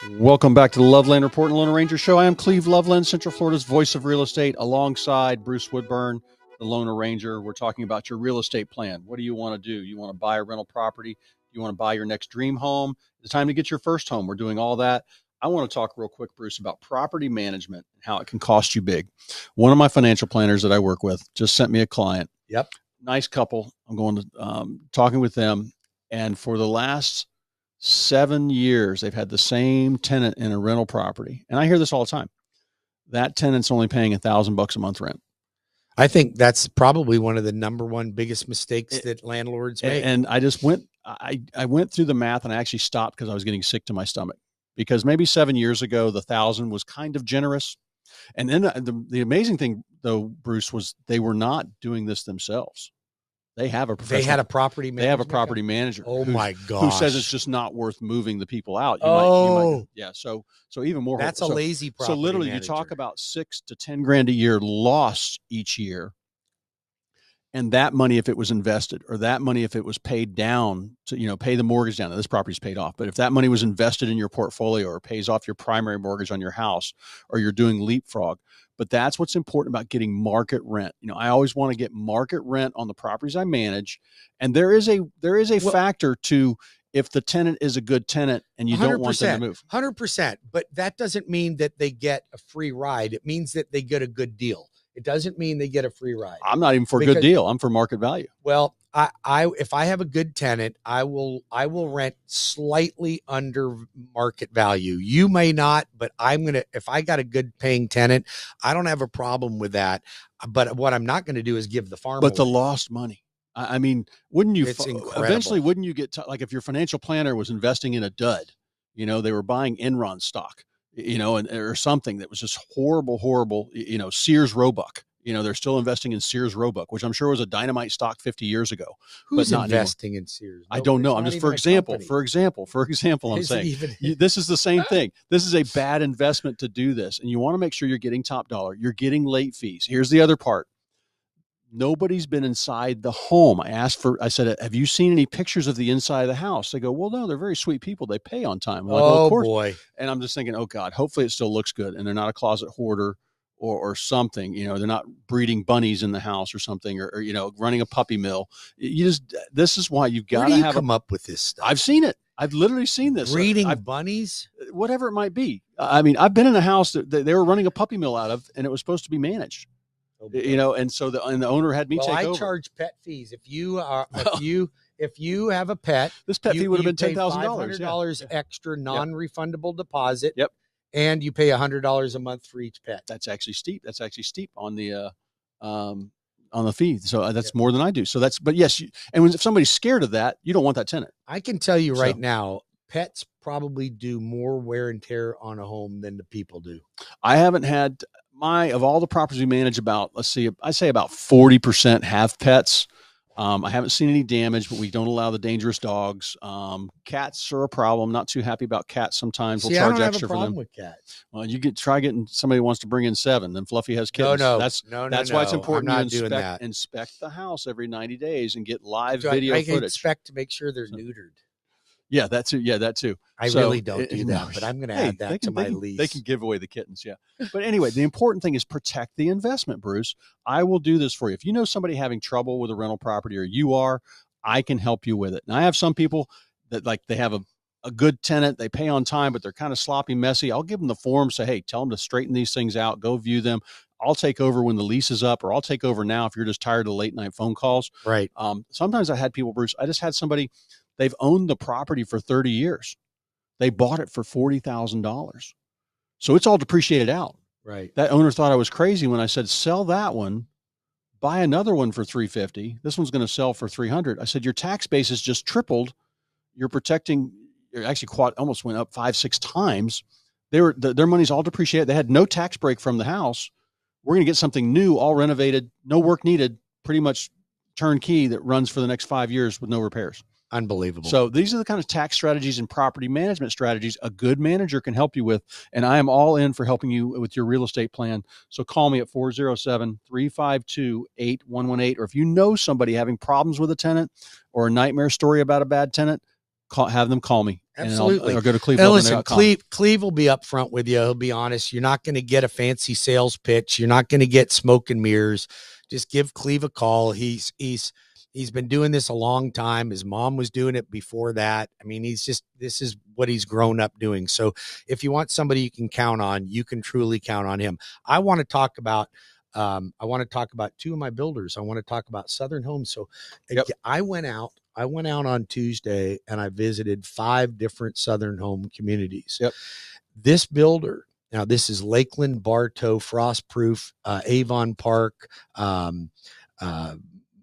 Welcome back to the Loveland Report and Lone Ranger Show. I am Cleve Loveland, Central Florida's voice of real estate, alongside Bruce Woodburn, the Lone Ranger. We're talking about your real estate plan. What do you want to do? You want to buy a rental property? You want to buy your next dream home? It's time to get your first home. We're doing all that. I want to talk real quick, Bruce, about property management and how it can cost you big. One of my financial planners that I work with just sent me a client. Yep. Nice couple. I'm going to talking with them. And for the last 7 years, they've had the same tenant in a rental property. And I hear this all the time. That tenant's only paying $1,000 a month rent. I think that's probably one of the number one biggest mistakes that landlords make. And I just I went through the math, and I actually stopped because I was getting sick to my stomach, because maybe 7 years ago, the 1,000 was kind of generous. And then the amazing thing, though, Bruce, was they were not doing this themselves. They have a professional. They had a property manager. They have a property manager. Oh my gosh. Who says it's just not worth moving the people out? You might, yeah. So even more. That's a lazy property. So literally, manager. you talk about $6,000 to $10,000 a year lost each year, and that money, if it was invested, or that money, if it was paid down to pay the mortgage down. Now, this property's paid off, but if that money was invested in your portfolio or pays off your primary mortgage on your house, or you're doing leapfrog. But that's what's important about getting market rent. I always want to get market rent on the properties I manage. And there is a factor to if the tenant is a good tenant and you don't want them to move. 100%. But that doesn't mean that they get a free ride. It means that they get a good deal. It doesn't mean they get a free ride. I'm not even for a good deal. I'm for market value. Well, if I have a good tenant, I will rent slightly under market value. You may not, but if I got a good paying tenant, I don't have a problem with that. But what I'm not going to do is give the farm. But the lost money. I mean, wouldn't you incredible. Eventually, wouldn't you get like if your financial planner was investing in a dud, they were buying Enron stock, or something that was just horrible, Sears Roebuck. They're still investing in Sears Roebuck, which I'm sure was a dynamite stock 50 years ago. Who's investing in Sears? I don't know. I'm just, for example, I'm saying this is the same thing. This is a bad investment to do this. And you want to make sure you're getting top dollar. You're getting late fees. Here's the other part. Nobody's been inside the home. I said, have you seen any pictures of the inside of the house? They go, well, no, they're very sweet people. They pay on time. I'm like, well, of course. Boy. And I'm just thinking, oh God, hopefully it still looks good. And they're not a closet hoarder or something, they're not breeding bunnies in the house or something, or running a puppy mill. This is why you've got to come up with this stuff. I've seen it. I've literally seen this. Breeding bunnies, whatever it might be. I mean, I've been in a house that they were running a puppy mill out of, and it was supposed to be managed. And so the owner had me take over. I charge pet fees. If you have a pet, this pet fee would have been $10,000. $500 extra non-refundable deposit. Yep. And you pay $100 a month for each pet. That's actually steep. That's actually steep on the fee. So that's more than I do. So but yes. If somebody's scared of that, you don't want that tenant. I can tell you right now, pets probably do more wear and tear on a home than the people do. I haven't had of all the properties we manage, I say about 40% have pets. I haven't seen any damage, but we don't allow the dangerous dogs. Cats are a problem. Not too happy about cats sometimes. We'll charge extra for them. I don't have a problem with cats. Well, you try getting somebody who wants to bring in 7. Then Fluffy has kittens. No. That's why it's important you inspect the house every 90 days and get live video footage. I inspect to make sure they're neutered. Yeah, that too. I really don't do that, but I'm going to add that to my lease. They can give away the kittens, yeah. But anyway, the important thing is protect the investment, Bruce. I will do this for you. If you know somebody having trouble with a rental property, or you are, I can help you with it. And I have some people that they have a good tenant, they pay on time, but they're kind of sloppy, messy. I'll give them the form, say, hey, tell them to straighten these things out, go view them. I'll take over when the lease is up, or I'll take over now if you're just tired of late night phone calls. Right. Sometimes I had people, Bruce, I just had somebody, they've owned the property for 30 years. They bought it for $40,000. So it's all depreciated out. Right. That owner thought I was crazy when I said, sell that one, buy another one for $350. This one's going to sell for $300. I said, your tax base has just tripled. You're actually almost went up 5-6 times. Their money's all depreciated. They had no tax break from the house. We're going to get something new, all renovated, no work needed, pretty much turnkey that runs for the next 5 years with no repairs. Unbelievable. So these are the kind of tax strategies and property management strategies a good manager can help you with. And I am all in for helping you with your real estate plan. So call me at 407-352-8118. Or if you know somebody having problems with a tenant or a nightmare story about a bad tenant, have them call me. Absolutely. Or go to Cleve. And listen, Cleve will be upfront with you. He'll be honest. You're not going to get a fancy sales pitch. You're not going to get smoke and mirrors. Just give Cleve a call. He's been doing this a long time. His mom was doing it before that. I mean, this is what he's grown up doing. So if you want somebody you can count on, you can truly count on him. I want to talk about two of my builders. I want to talk about Southern Homes. So I went out on Tuesday and I visited 5 different Southern Home communities. Yep. This builder, now this is Lakeland, Bartow, Frostproof, Avon Park,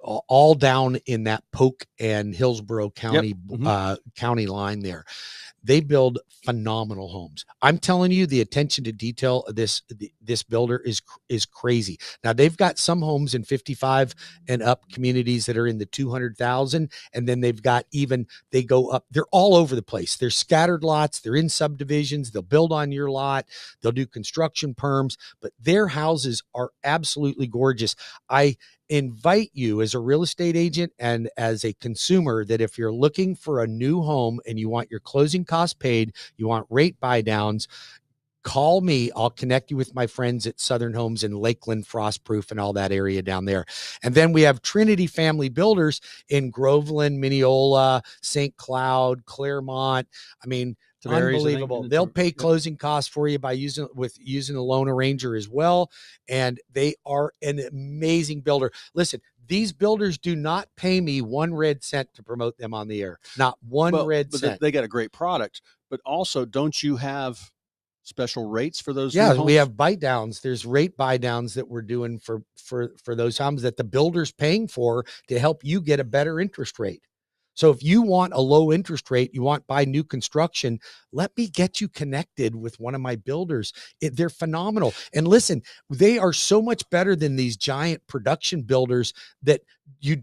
all down in that Polk and Hillsborough County, county line there. They build phenomenal homes. I'm telling you, the attention to detail of this builder is crazy. Now they've got some homes in 55 and up communities that are in the 200,000. And then they've got they go up, they're all over the place. They're scattered lots. They're in subdivisions. They'll build on your lot. They'll do construction perms, but their houses are absolutely gorgeous. I invite you as a real estate agent and as a consumer that if you're looking for a new home and you want your closing costs paid, you want rate buy downs, call me. I'll connect you with my friends at Southern Homes in Lakeland, Frostproof, and all that area down there. And then we have Trinity Family Builders in Groveland, Mineola, St. Cloud, Claremont. I mean, unbelievable. They'll pay closing costs for you by using a loan arranger as well. And they are an amazing builder. Listen, these builders do not pay me 1 red cent to promote them on the air. Not one red cent. They got a great product, but also don't you have special rates for those? Yeah, we have buy downs. There's rate buy downs that we're doing for those homes that the builder's paying for to help you get a better interest rate. So if you want a low interest rate, you want buy new construction, let me get you connected with one of my builders. They're phenomenal. And listen, they are so much better than these giant production builders that you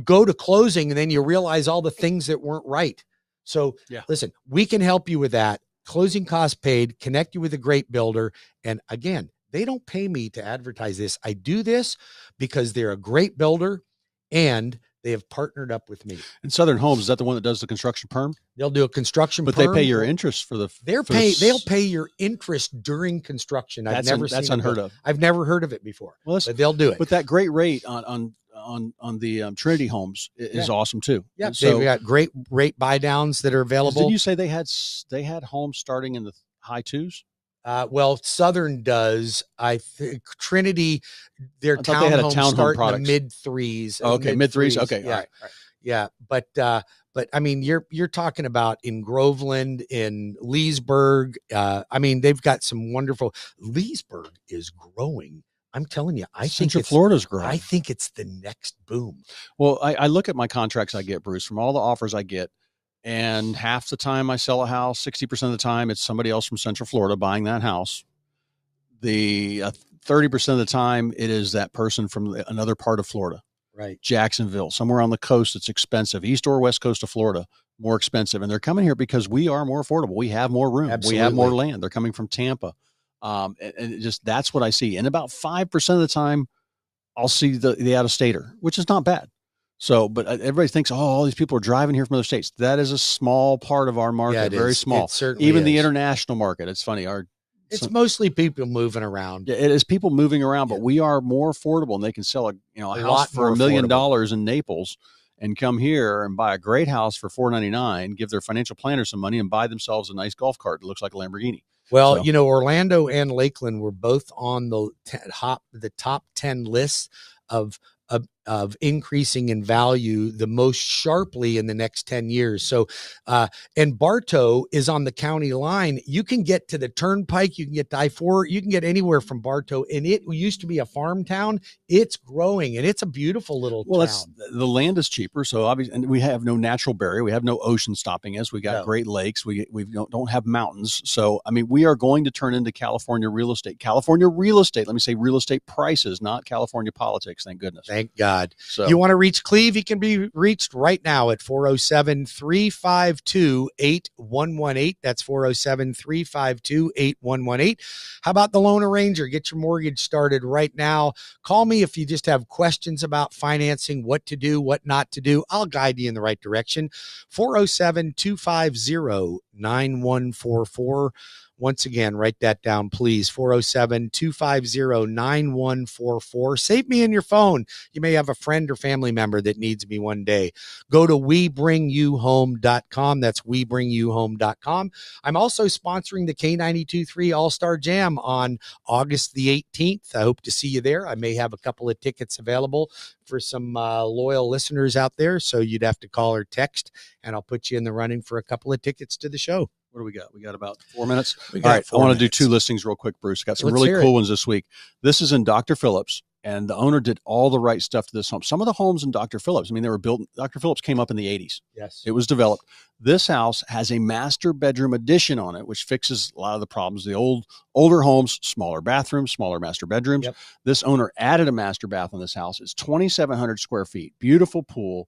go to closing and then you realize all the things that weren't right. So listen, we can help you with that. Closing costs paid, connect you with a great builder. And again, they don't pay me to advertise this. I do this because they're a great builder and they have partnered up with me. And Southern Homes, is that the one that does the construction perm? They'll do a construction perm. But they pay your interest for the... They'll pay your interest during construction. That's unheard of. I've never heard of it before. Well, but they'll do it. But that great rate on the Trinity Homes is awesome too. Yeah, so they've got great rate buy downs that are available. Did you say they had homes starting in the high 2s? Well, Southern does. I think Trinity, their townhomes start in the mid 3s. Okay, mid 3s. Okay, yeah, all right. Yeah, but I mean, you're talking about in Groveland, in Leesburg. I mean, they've got some wonderful. Leesburg is growing. I'm telling you, I think Central Florida's growing. I think it's the next boom. Well, I look at my contracts I get, Bruce, from all the offers I get. And half the time I sell a house, 60% of the time, it's somebody else from Central Florida buying that house. The 30% of the time, it is that person from another part of Florida, right? Jacksonville, somewhere on the coast. It's expensive, east or west coast of Florida, more expensive. And they're coming here because we are more affordable. We have more room. Absolutely. We have more land. They're coming from Tampa. And that's what I see. And about 5% of the time, I'll see the out-of-stater, which is not bad. So, but everybody thinks, all these people are driving here from other states. That is a small part of our market, very small. It certainly Even is. the international market. It's funny. It's mostly people moving around. Yeah, it is people moving around, but we are more affordable, and they can sell a house for $1 million in Naples and come here and buy a great house for $499, give their financial planner some money, and buy themselves a nice golf cart that looks like a Lamborghini. Well, Orlando and Lakeland were both on the top 10 lists of increasing in value the most sharply in the next 10 years. So, and Bartow is on the county line. You can get to the Turnpike, you can get to I-4, you can get anywhere from Bartow. And it used to be a farm town. It's growing and it's a beautiful little town. The land is cheaper. So obviously, and we have no natural barrier. We have no ocean stopping us. We got Great Lakes. We don't have mountains. So, I mean, we are going to turn into California real estate. Let me say real estate prices, not California politics. Thank goodness. Thank God. God. So you want to reach Cleve, he can be reached right now at 407-352-8118. That's 407-352-8118. How about the Loan Arranger? Get your mortgage started right now. Call me if you just have questions about financing, what to do, what not to do. I'll guide you in the right direction. 407-250-9144. Once again, write that down, please. 407-250-9144. Save me in your phone. You may have a friend or family member that needs me one day. Go to WeBringYouHome.com. That's WeBringYouHome.com. I'm also sponsoring the K92.3 All-Star Jam on August the 18th. I hope to see you there. I may have a couple of tickets available for some loyal listeners out there. So you'd have to call or text, and I'll put you in the running for a couple of tickets to the show. What do we got? We got about 4 minutes. All right. I want to do 2 listings real quick, Bruce. Got some really cool ones this week. This is in Dr. Phillips, and the owner did all the right stuff to this home. Some of the homes in Dr. Phillips, I mean, they were built. Dr. Phillips came up in the 80s. Yes. It was developed. This house has a master bedroom addition on it, which fixes a lot of the problems. The older homes, smaller bathrooms, smaller master bedrooms. Yep. This owner added a master bath on this house. It's 2,700 square feet, beautiful pool,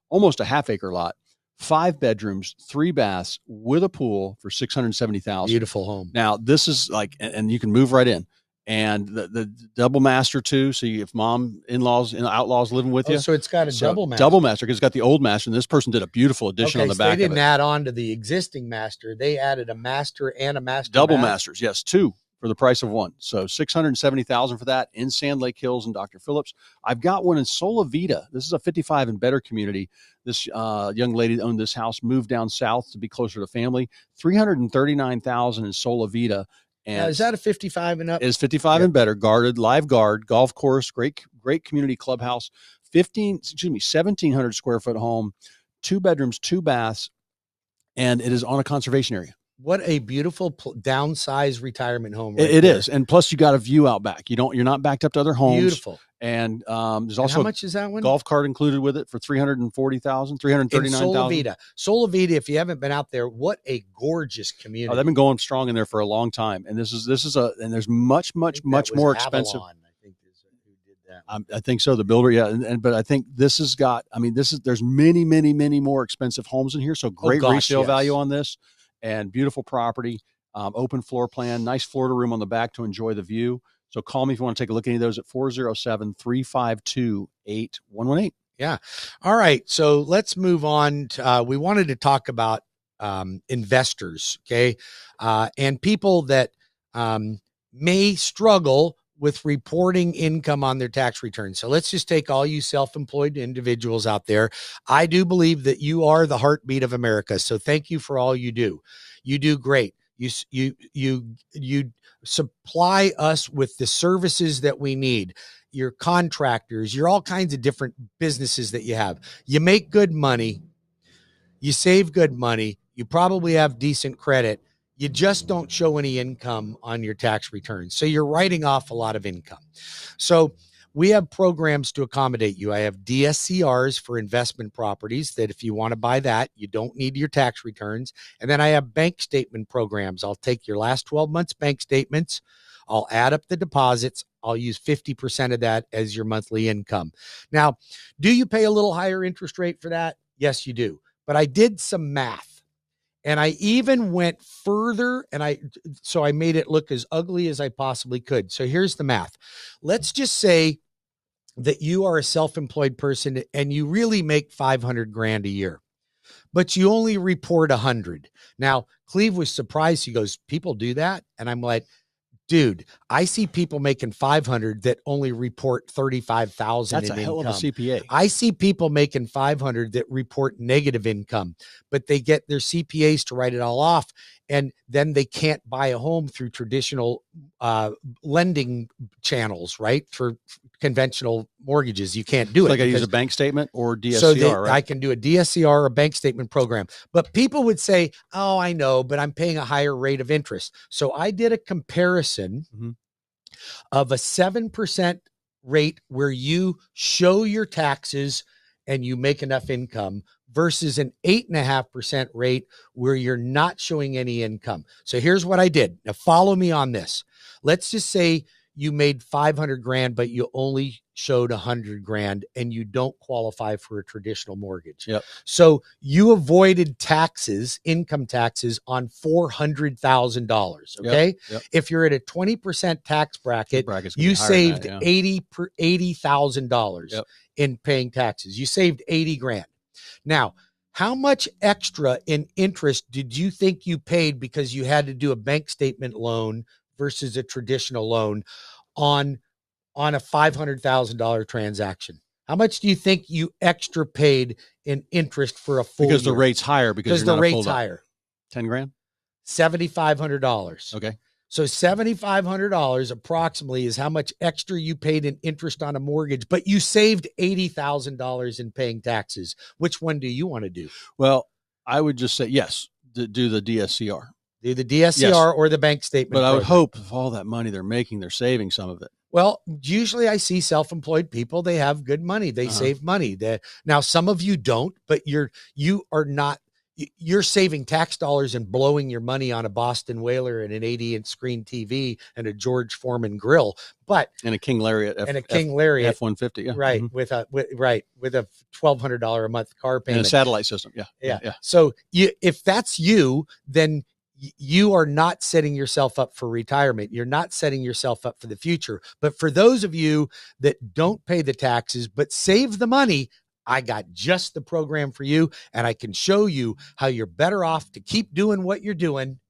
almost a half acre lot. 5 bedrooms, 3 baths with a pool for $670,000. Beautiful home. Now this is like, and you can move right in, and the double master too. So if mom, in-laws, and outlaws living with you, so it's got a double master. Double master, because it's got the old master, and this person did a beautiful addition on the back. They didn't add on to the existing master. They added a master and a master. Double masters, yes, 2 for the price of 1. So $670,000 for that in Sand Lake Hills and Dr. Phillips. I've got one in Sola, Vida. This is a 55 and better community. This young lady that owned this house moved down south to be closer to family. $339,000 in Sola, Vida. And now, is that a 55 and up? Is 55 and better, guarded, live guard, golf course, great community clubhouse. 1,700 square foot home, 2 bedrooms, 2 baths, and it is on a conservation area. What a beautiful downsized retirement home. It is. And plus you got a view out back. You're not backed up to other homes. Beautiful. And there's also how much is that one? Golf cart included with it for $340,000, $339,000. Sola Vida. Sola Vida, if you haven't been out there, what a gorgeous community. Oh, they've been going strong in there for a long time. And this is and there's much more expensive. I think is who did that. I think so. The builder. Yeah. But I think this has got, there's many more expensive homes in here. So great resale value on this. And beautiful property, open floor plan, nice Florida room on the back to enjoy the view. So call me if you want to take a look at any of those at 407-352-8118. Yeah. All right. So let's move on. We wanted to talk about investors, okay, and people that may struggle with reporting income on their tax return. So let's just take all you self-employed individuals out there. I do believe that you are the heartbeat of America. So thank you for all you do. You do great. You supply us with the services that we need. You're contractors. You're all kinds of different businesses that you have. You make good money. You save good money. You probably have decent credit. You just don't show any income on your tax returns. So you're writing off a lot of income. So we have programs to accommodate you. I have DSCRs for investment properties that if you want to buy that, you don't need your tax returns. And then I have bank statement programs. I'll take your last 12 months bank statements. I'll add up the deposits. I'll use 50% of that as your monthly income. Now, do you pay a little higher interest rate for that? Yes, you do. But I did some math. And I even went further, and I made it look as ugly as I possibly could. So here's the math. Let's just say that you are a self-employed person and you really make $500,000 a year, but you only report 100. Now, Cleve was surprised. He goes, people do that? And I'm like, dude, I see people making 500 that only report 35,000 in income. That's a hell of a CPA. I see people making 500 that report negative income, but they get their CPAs to write it all off. And then they can't buy a home through traditional lending channels, right? For conventional mortgages, you can't do it. Like I use a bank statement or DSCR, right? I can do a DSCR or a bank statement program. But people would say, oh, I know, but I'm paying a higher rate of interest. So I did a comparison of a 7% rate where you show your taxes and you make enough income versus an 8.5% rate where you're not showing any income. So here's what I did. Now follow me on this. Let's just say you made 500 grand, but you only showed 100 grand and you don't qualify for a traditional mortgage. Yep. So you avoided taxes, income taxes on $400,000. Okay. Yep. If you're at a 20% tax bracket, you saved $80,000 in paying taxes. You saved 80 grand. Now, how much extra in interest did you think you paid because you had to do a bank statement loan versus a traditional loan on a $500,000 transaction? How much do you think you extra paid in interest for a full because year? The rate's higher because the rate's higher. 10 grand? $7,500. Okay. So $7,500 approximately is how much extra you paid in interest on a mortgage, but you saved $80,000 in paying taxes. Which one do you want to do? Well, I would just say yes, do the DSCR. Do the DSCR or the bank statement. But I would hope if all that money they're making, they're saving some of it. Well, usually I see self-employed people, they have good money. They save money. Now, some of you don't, but you're saving tax dollars and blowing your money on a Boston Whaler and an 80-inch screen TV and a George Foreman grill, and a King Lariat F-150, yeah. Right. With a $1,200 a month car payment and a satellite system. Yeah. So if that's you, then you are not setting yourself up for retirement. You're not setting yourself up for the future. But for those of you that don't pay the taxes, but save the money, I got just the program for you. And I can show you how you're better off to keep doing what you're doing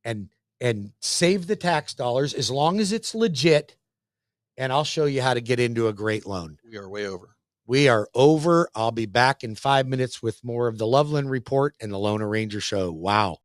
and save the tax dollars as long as it's legit. And I'll show you how to get into a great loan. We are way over. We are over. I'll be back in 5 minutes with more of the Loveland Report and the Loan Arranger Show. Wow.